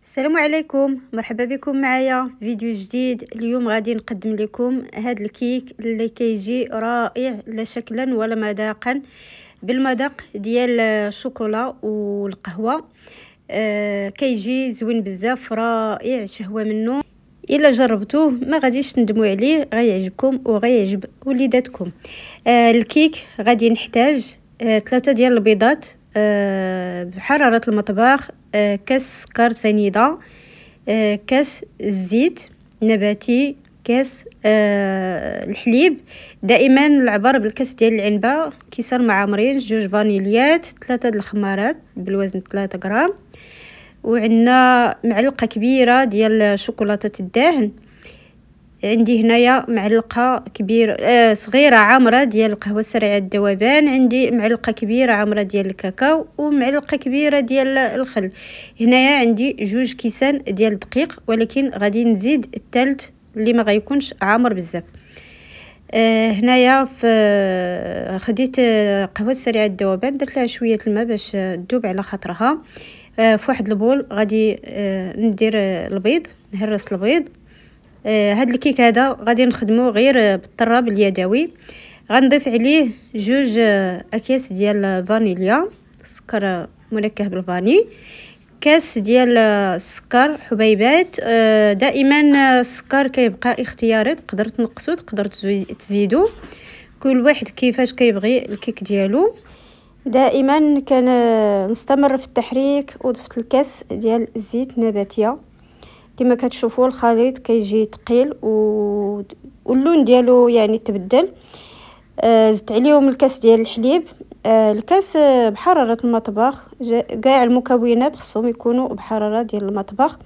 السلام عليكم، مرحبا بكم معايا في فيديو جديد. اليوم غادي نقدم لكم هذا الكيك اللي كيجي رائع لا شكلا ولا مذاقا، بالمذاق ديال الشوكولا والقهوه. كيجي زوين بزاف، رائع، شهوه منه. الا جربتوه ما غاديش تندموا عليه، غيعجبكم وغيعجب وليداتكم. الكيك غادي نحتاج 3 ديال البيضات بحرارة المطبخ، كاس سكر سنيدة، كاس الزيت نباتي، كاس الحليب. دائما العبر بالكاس ديال العنبة، كيسان معمرين، 2 فانيليات، 3 د الخمارات بالوزن 3 غرام، وعندنا معلقه كبيره ديال شوكولاته الدهن. عندي هنايا معلقه كبيره صغيره عامره ديال القهوه سريعه الذوبان، عندي معلقه كبيره عامره ديال الكاكاو، ومعلقه كبيره ديال الخل. هنايا عندي 2 كيسان ديال الدقيق، ولكن غادي نزيد الثالث اللي ما غيكونش عامر بزاف. هنايا خديت قهوه سريعه الذوبان، درت لها شويه الماء باش تذوب على خاطرها. في واحد البول غادي ندير البيض، نهرس البيض. هاد الكيك هذا غادي نخدمو غير بالطراب اليدوي. غنضيف عليه 2 اكياس ديال فانيليا، سكر منكه بالفاني، كاس ديال السكر حبيبات. دائما السكر كيبقى اختياري، تقدر تنقصو تقدر تزيدو، كل واحد كيفاش كيبغي الكيك ديالو. دائما كان نستمر في التحريك، وضفت الكاس ديال الزيت نباتيه. كما كتشوفوا الخليط كيجي ثقيل واللون ديالو يعني تبدل. زدت عليهم الكاس ديال الحليب. الكاس بحراره المطبخ، كاع المكونات خصهم يكونوا بحراره ديال المطبخ.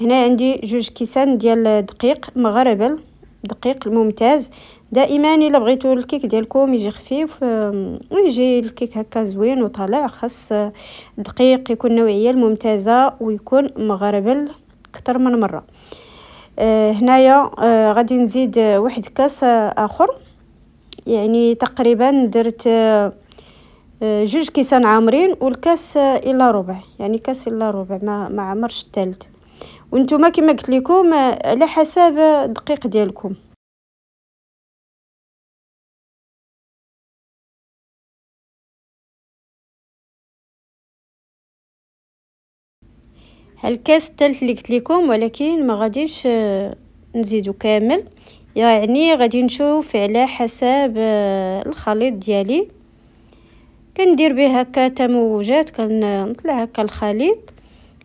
هنا عندي 2 كيسان ديال الدقيق مغربل، دقيق ممتاز. دائما الا بغيتوا الكيك ديالكم يجي خفيف ويجي الكيك هكا زوين وطالع، خاص الدقيق يكون نوعيه الممتازه ويكون مغربل اكثر من مره. هنايا غادي نزيد 1 كاس اخر، يعني تقريبا درت 2 كيسان عامرين والكاس الا ربع، يعني كاس الا ربع، ما عمرش الثالث. وانتم كما قلت لكم على حسب الدقيق ديالكم. هالكاس الثالث اللي قلت لكم، ولكن ما غاديش نزيدو كامل، يعني غادي نشوف على حسب الخليط ديالي. كندير به هكا تموجات، كنطلع هكا الخليط.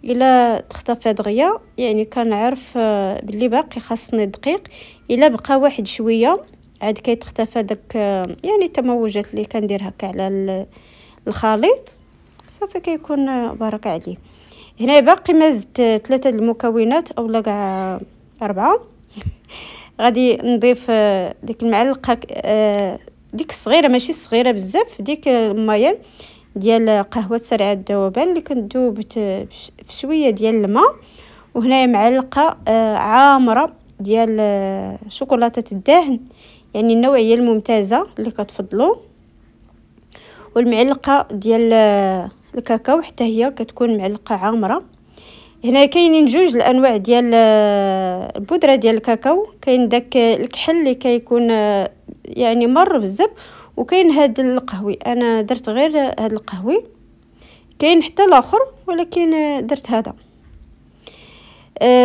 الا تختفى دغيا يعني كنعرف باللي باقي خاصني الدقيق. الا بقى واحد شويه عاد كيتختفى داك يعني التموجات اللي كندير هكا على الخليط، صافي كيكون بركه عليه. هنا باقي ما زدت 3 المكونات اولا كاع 4. غادي نضيف ديك المعلقه ديك الصغيره، ماشي صغيره بزاف، ديك المايان ديال قهوه سريعه الذوبان اللي كندوب في شويه ديال الماء. وهنايا معلقه عامره ديال شوكولاته الدهن، يعني النوعيه الممتازه اللي كتفضلوا. والمعلقه ديال الكاكاو حتى هي كتكون معلقه عامره. هنا كاينين 2 الانواع ديال البودره ديال الكاكاو، كاين داك الكحل اللي كيكون يعني مر بزاف، وكاين هاد القهوي. انا درت غير هاد القهوي، كاين حتى الاخر ولكن درت هذا.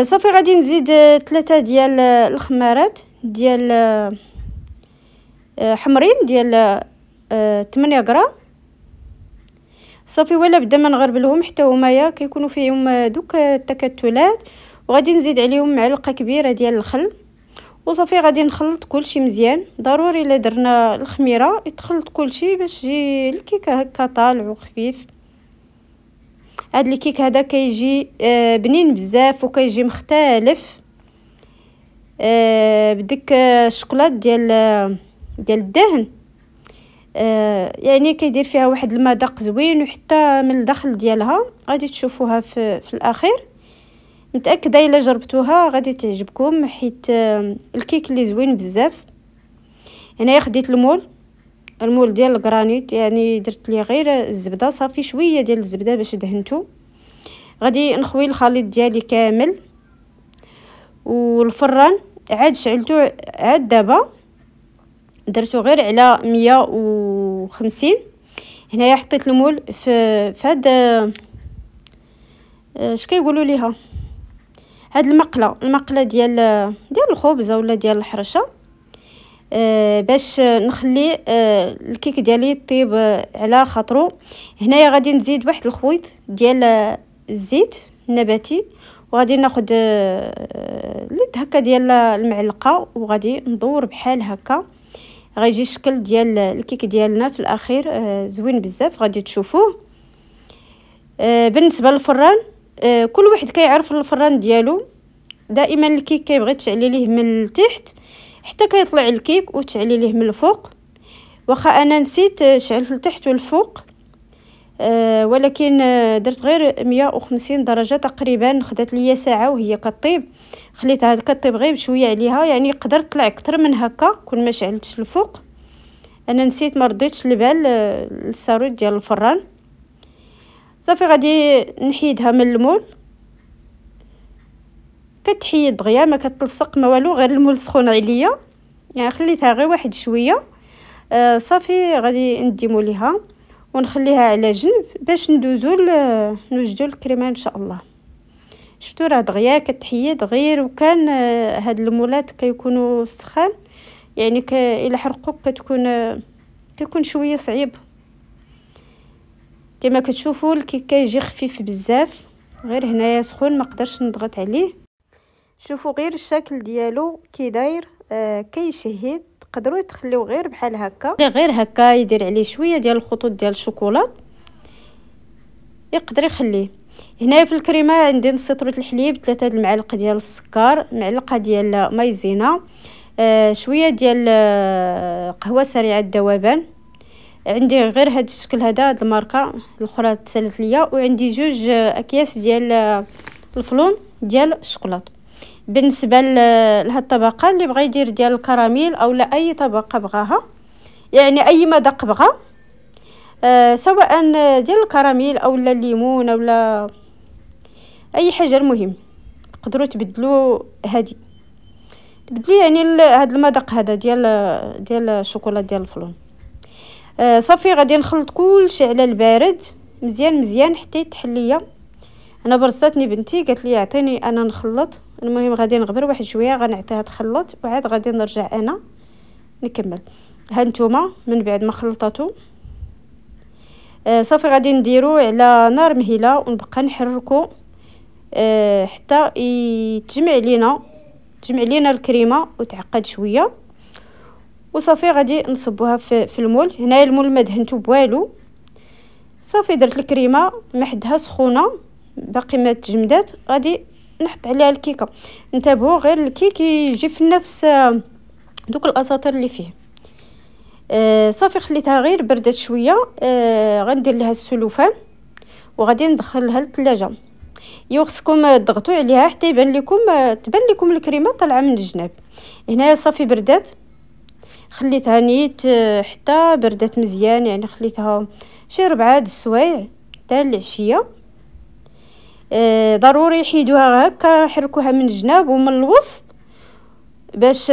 صافي غادي نزيد 3 ديال الخمارات ديال حمرين ديال 8 غرام. صافي ولا بدا ما نغربلهم حتى هما كيكونوا فيهم دوك التكتلات. وغادي نزيد عليهم معلقه كبيره ديال الخل، وصافي غادي نخلط كلشي مزيان. ضروري الا درنا الخميره يتخلط كلشي باش يجي الكيك هكا طالع وخفيف. هاد الكيك هذا كيجي بنين بزاف وكيجي مختلف بديك الشوكولات ديال الدهن. يعني كيدير فيها واحد المذاق زوين، وحتى من الداخل ديالها غادي تشوفوها في الاخير. متاكده الا جربتوها غادي تعجبكم، حيت الكيك اللي زوين بزاف. هنايا خديت المول ديال الجرانيت، يعني درت ليه غير الزبده، صافي شويه ديال الزبده باش دهنته. غادي نخوي الخليط ديالي كامل، والفران عاد شعلته عاد دابا درتو غير على 150. هنايا حطيت المول في هاد اش كيقولوا ليها، هاد المقله ديال الخبز ولا ديال الحرشه، باش نخلي الكيك ديالي يطيب على خاطرو. هنايا غادي نزيد واحد الخويط ديال الزيت النباتي، وغادي ناخذ ليد هكا ديال المعلقه، وغادي ندور بحال هكا. غيجي الشكل ديال الكيك ديالنا في الاخير زوين بزاف، غادي تشوفوه. بالنسبه للفران، كل واحد كيعرف الفران ديالو. دائما الكيك كيبغي تشعلي ليه من التحت حتى كيطلع الكيك وتشعلي ليه من الفوق. واخا انا نسيت شعلت التحت والفوق، ولكن درت غير 150 درجه تقريبا. خدات ليا ساعه وهي كطيب، خليتها كطيب غير بشويه عليها، يعني يقدر طلع اكثر من هكا كون ما شعلتش الفوق. انا نسيت ما رديتش البال الساروت ديال الفران. صافي غادي نحيدها من المول، كتحيد دغيا ما كتلصق ما والو، غير المول سخون عليا يعني خليتها غير واحد شويه. صافي غادي نديمو ليها ونخليها على جنب باش ندوزو نوجدو الكريمه ان شاء الله. شفتوا راه دغيا كتحيد غير، وكان هاد المولات كيكونوا سخان يعني الا حرقوك كيكون شويه صعيب. كما كتشوفوا الكيك كيجي خفيف بزاف، غير هنايا سخون ما قدرش نضغط عليه. شوفوا غير الشكل ديالو كي داير، كيشهي. تقدروا تخليوه غير بحال هكا، غير هكا يدير عليه شويه ديال الخطوط ديال الشوكولاط يقدر يخليه. هنايا في الكريمه عندي نص لتر الحليب، 3 المعالق ديال السكر، معلقه ديال مايزينا، شويه ديال قهوه سريعه الذوبان. عندي غير هاد الشكل هذا، هاد الماركه الاخرى تسالت ليا، وعندي 2 اكياس ديال الفلون ديال الشوكولاط. بالنسبه لهاد الطبقه اللي بغى يدير ديال الكراميل او لا اي طبقه بغاها، يعني اي مذاق بغى، سواء ديال الكراميل او لا الليمون او لا اي حاجه، المهم تقدروا تبدلوا هادي، تبدلوا يعني هاد المذاق هذا ديال الشوكولاط ديال الفلون. صافي غادي نخلط كلشي على البارد مزيان حتى يتحل ليا. انا برصاتني بنتي قالت لي اعطيني انا نخلط، المهم غادي نغبر واحد شويه غنعطيها تخلط، وعاد غادي نرجع انا نكمل. ها نتوما من بعد ما خلطاتو صافي غادي نديرو على نار مهيله ونبقى نحركو حتى تجمع لينا الكريمه وتعقد شويه. وصافي غادي نصبوها في المول. هنايا المول ما دهنتو بوالو، صافي درت الكريمه ما حدها سخونه باقي ما تجمدات، غادي نحط عليها الكيكه. انتبهوا غير الكيك يجي في نفس دوك الاساطير اللي فيه. صافي خليتها غير بردت شويه. غندير لها السلوفان وغادي ندخلها للثلاجه. خصكم تضغطوا عليها حتى تبان لكم الكريمه طالعه من الجناب. هنايا صافي بردات، خليتها نيت حتى بردت مزيان، يعني خليتها شي 4 السوايع حتى العشيه. ضروري يحيدوها هكا، حركوها من الجناب ومن الوسط باش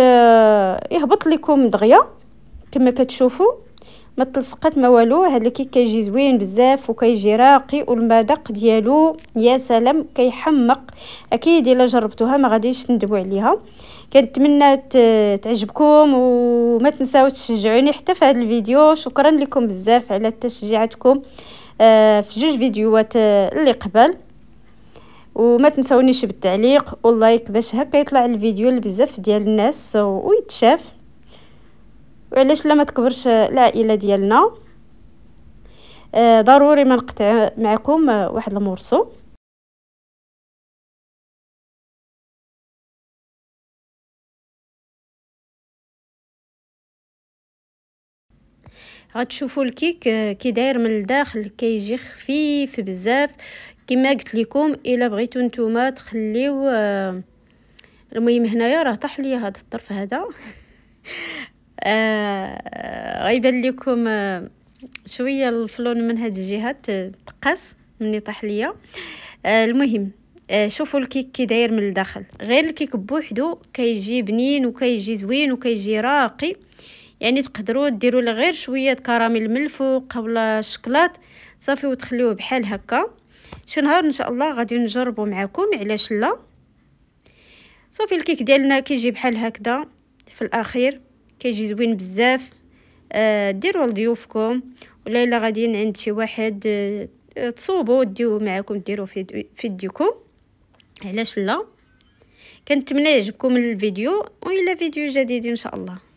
يهبط لكم دغيا. كما كتشوفوا ما تلصقات ما والو. هذا الكيك كيجي زوين بزاف وكيجي راقي، والمذاق ديالو يا سلام كيحمق. اكيد الا جربتوها ما غاديش تندموا عليها. كنتمنى تعجبكم، وما تنساوش تشجعوني حتى في هذا الفيديو. شكرا لكم بزاف على تشجيعاتكم في 2 فيديوهات اللي قبل، وما تنسونيش بالتعليق واللايك باش هكا يطلع الفيديو لبزاف ديال الناس ويتشاف، وعلاش لا ما تكبرش العائله ديالنا. ضروري ما نقطع معكم واحد المورسو. غتشوفوا الكيك كي داير من الداخل، كيجي خفيف بزاف. كما قلت لكم الا بغيتوا نتوما تخليو المهم هنايا راه طاح ليا هذا الطرف هذا غيبان لكم شويه الفلون من هذه الجهه تقاس مني طاح ليا. المهم شوفوا الكيك كي داير من الداخل. غير الكيك بوحدو كيجي بنين وكيجي زوين وكيجي راقي. يعني تقدروا ديروا له غير شويه كراميل من الفوق ولا الشكلاط صافي وتخليوه بحال هكا. شي نهار ان شاء الله غادي نجربوا معكم، علاش لا. صافي الكيك ديالنا كيجي بحال هكذا في الاخير، كيجي زوين بزاف. ديروا لضيوفكم ولا الا غاديين عند شي واحد تصوبوا ديوه معكم، ديروا في يديكم، علاش لا. كنتمنى يعجبكم الفيديو، والى فيديو جديد ان شاء الله.